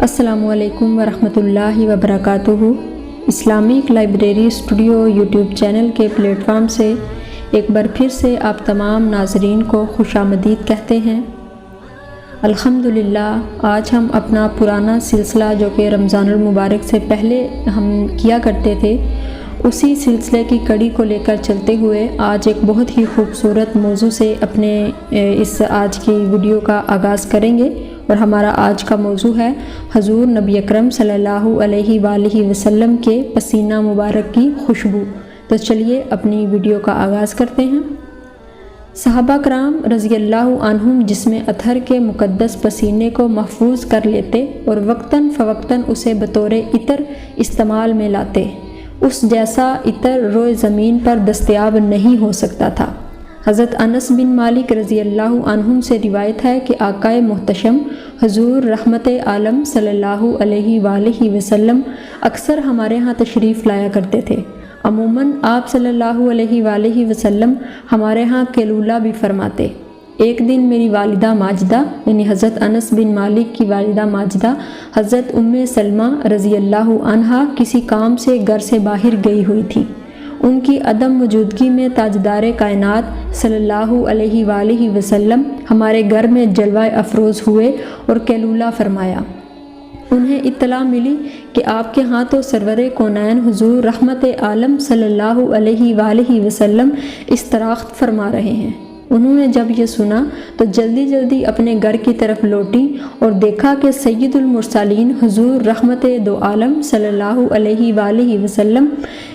السلام علیکم ورحمۃ اللہ وبرکاتہ۔ Islamic library studio YouTube channel کے پلیٹ فارم سے ایک بار پھر سے آپ تمام ناظرین کو خوش آمدید کہتے ہیں۔ الحمدللہ آج ہم اپنا پرانا سلسلہ جو کہ رمضان المبارک سے پہلے ہم کیا کرتے تھے، اسی سلسلے کی کڑی کو لے کر چلتے ہوئے آج ایک بہت ہی خوبصورت موضوع سے اپنے اس آج کی ویڈیو کا آغاز کریں گے، اور ہمارا آج کا موضوع ہے حضور نبی اکرم صلی اللہ علیہ وآلہ وسلم کے پسینہ مبارک کی خوشبو۔ تو چلیے اپنی ویڈیو کا آغاز کرتے ہیں۔ صحابہ کرام رضی اللہ عنہم جسم اطہر کے مقدس پسینے کو محفوظ کر لیتے اور وقتاً فوقتاً اسے بطور عطر استعمال میں لاتے۔ اس جیسا عطر روئے زمین پر دستیاب نہیں ہو سکتا تھا۔ حضرت انس بن مالک رضی اللہ عنہم سے روایت ہے کہ آقائے محتشم حضور رحمت عالم صلی اللہ علیہ وآلہ وسلم اکثر ہمارے ہاں تشریف لایا کرتے تھے۔ عموماً آپ صلی اللہ علیہ وآلہ وسلم ہمارے ہاں قیلولہ بھی فرماتے۔ ایک دن میری والدہ ماجدہ یعنی حضرت انس بن مالک کی والدہ ماجدہ حضرت ام سلمہ رضی اللہ عنہا کسی کام سے گھر سے باہر گئی ہوئی تھی۔ ان کی عدم موجودگی میں تاجدار کائنات صلی اللہ علیہ وآلہ وسلم ہمارے گھر میں جلوہ افروز ہوئے اور قیلولہ فرمایا۔ انہیں اطلاع ملی کہ آپ کے ہاں تو سرور کونین حضور رحمت عالم صلی اللہ علیہ وآلہ وسلم استراحت فرما رہے ہیں۔ انہوں نے جب یہ سنا تو جلدی جلدی اپنے گھر کی طرف لوٹی اور دیکھا کہ سید المرسلین حضور رحمت دو عالم صلی اللہ علیہ وآلہ وسلم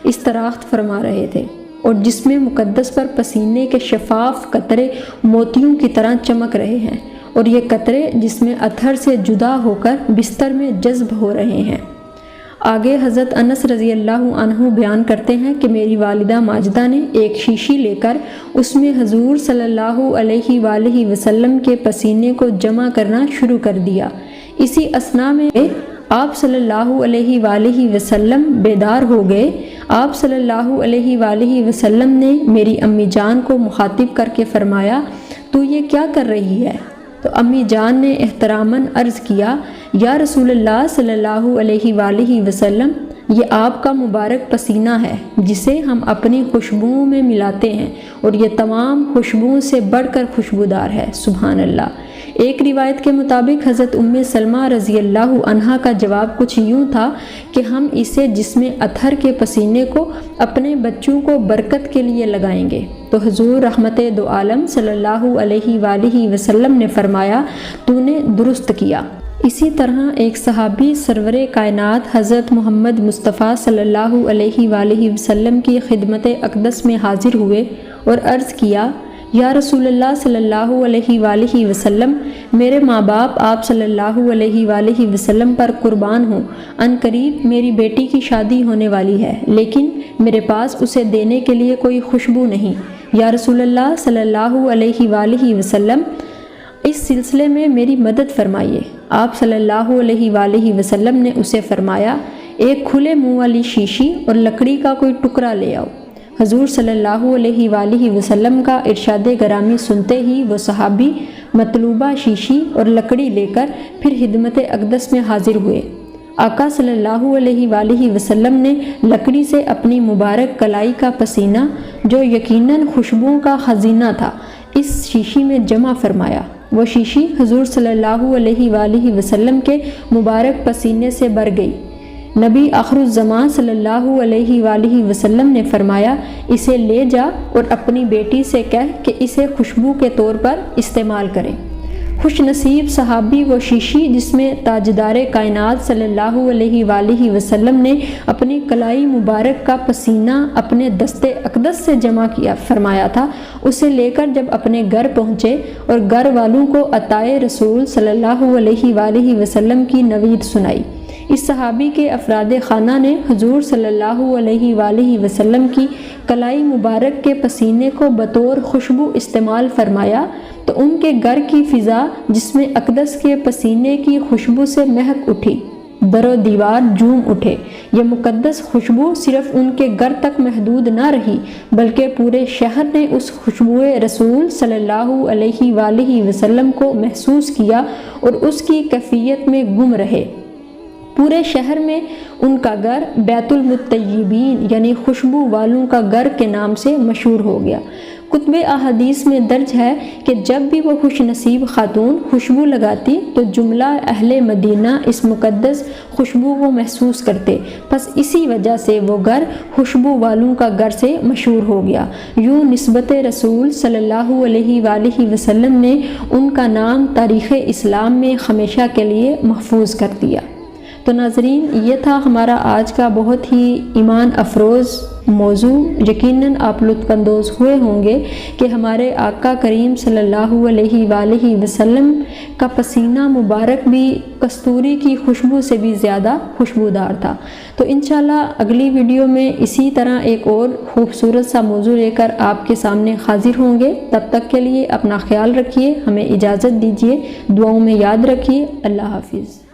استراحت فرما رہے تھے، اور جسم مقدس پر پسینے کے شفاف قطرے موتیوں کی طرح چمک رہے ہیں، اور یہ قطرے جسم اطہر سے جدا ہو کر بستر میں جذب ہو رہے ہیں۔ آگے حضرت انس رضی اللہ عنہ بیان کرتے ہیں کہ میری والدہ ماجدہ نے ایک شیشی لے کر اس میں حضور صلی اللہ علیہ وآلہ وسلم کے پسینے کو جمع کرنا شروع کر دیا۔ اسی اثناء میں آپ صلی اللہ علیہ وآلہ وسلم بیدار ہو گئے۔ آپ صلی اللہ علیہ وآلہ وسلم نے میری امی جان کو مخاطب کر کے فرمایا، تو یہ کیا کر رہی ہے؟ تو امی جان نے احتراماً عرض کیا، یا رسول اللہ صلی اللہ علیہ وآلہ وسلم، یہ آپ کا مبارک پسینہ ہے جسے ہم اپنی خوشبوؤں میں ملاتے ہیں، اور یہ تمام خوشبوؤں سے بڑھ کر خوشبودار ہے۔ سبحان اللہ۔ ایک روایت کے مطابق حضرت ام سلمہ رضی اللہ عنہا کا جواب کچھ یوں تھا کہ ہم اسے جسم اطہر کے پسینے کو اپنے بچوں کو برکت کے لیے لگائیں گے۔ تو حضور رحمت دو عالم صلی اللہ علیہ وآلہ وسلم نے فرمایا، تو نے درست کیا۔ اسی طرح ایک صحابی سرور کائنات حضرت محمد مصطفیٰ صلی اللہ علیہ وآلہ وسلم کی خدمت اقدس میں حاضر ہوئے اور عرض کیا، یا رسول اللہ صلی اللہ علیہ وآلہ وسلم، میرے ماں باپ آپ صلی اللہ علیہ وآلہ وسلم پر قربان ہوں۔ ان قریب میری بیٹی کی شادی ہونے والی ہے، لیکن میرے پاس اسے دینے کے لیے کوئی خوشبو نہیں۔ یا رسول اللہ صلی اللہ علیہ وآلہ وسلم، اس سلسلے میں میری مدد فرمائیے۔ آپ صلی اللہ علیہ وآلہ وسلم نے اسے فرمایا، ایک کھلے منہ والی شیشی اور لکڑی کا کوئی ٹکڑا لے آؤ۔ حضور صلی اللہ علیہ وآلہ وسلم کا ارشاد گرامی سنتے ہی وہ صحابی مطلوبہ شیشی اور لکڑی لے کر پھر خدمت اقدس میں حاضر ہوئے۔ آقا صلی اللہ علیہ وآلہ وسلم نے لکڑی سے اپنی مبارک کلائی کا پسینہ جو یقیناً خوشبوؤں کا خزینہ تھا اس شیشی میں جمع فرمایا۔ وہ شیشی حضور صلی اللہ علیہ وآلہ وسلم کے مبارک پسینے سے بھر گئی۔ نبی آخر الزمان صلی اللہ علیہ وآلہ وسلم نے فرمایا، اسے لے جا اور اپنی بیٹی سے کہہ کہ اسے خوشبو کے طور پر استعمال کرے۔ خوش نصیب صحابی وہ شیشی جس میں تاجدار کائنات صلی اللہ علیہ وآلہ وسلم نے اپنی کلائی مبارک کا پسینہ اپنے دست اقدس سے جمع کیا فرمایا تھا، اسے لے کر جب اپنے گھر پہنچے اور گھر والوں کو عطائے رسول صلی اللہ علیہ وآلہ وسلم کی نوید سنائی۔ اس صحابی کے افراد خانہ نے حضور صلی اللہ علیہ وآلہ وسلم کی کلائی مبارک کے پسینے کو بطور خوشبو استعمال فرمایا تو ان کے گھر کی فضا جس میں اقدس کے پسینے کی خوشبو سے مہک اٹھی، در و دیوار جھوم اٹھے۔ یہ مقدس خوشبو صرف ان کے گھر تک محدود نہ رہی بلکہ پورے شہر نے اس خوشبو رسول صلی اللہ علیہ وآلہ وسلم کو محسوس کیا اور اس کی کیفیت میں گم رہے۔ پورے شہر میں ان کا گھر بیت المطیبین یعنی خوشبو والوں کا گھر کے نام سے مشہور ہو گیا۔ کتب احادیث میں درج ہے کہ جب بھی وہ خوش نصیب خاتون خوشبو لگاتی تو جملہ اہل مدینہ اس مقدس خوشبو کو محسوس کرتے، پس اسی وجہ سے وہ گھر خوشبو والوں کا گھر سے مشہور ہو گیا۔ یوں نسبت رسول صلی اللہ علیہ وآلہ وسلم نے ان کا نام تاریخ اسلام میں ہمیشہ کے لیے محفوظ کر دیا۔ تو ناظرین، یہ تھا ہمارا آج کا بہت ہی ایمان افروز موضوع۔ یقیناً آپ لطف اندوز ہوئے ہوں گے کہ ہمارے آقا کریم صلی اللہ علیہ وآلہ وسلم کا پسینہ مبارک بھی کستوری کی خوشبو سے بھی زیادہ خوشبودار تھا۔ تو انشاءاللہ اگلی ویڈیو میں اسی طرح ایک اور خوبصورت سا موضوع لے کر آپ کے سامنے حاضر ہوں گے۔ تب تک کے لیے اپنا خیال رکھیے، ہمیں اجازت دیجیے، دعاؤں میں یاد رکھیے۔ اللہ حافظ۔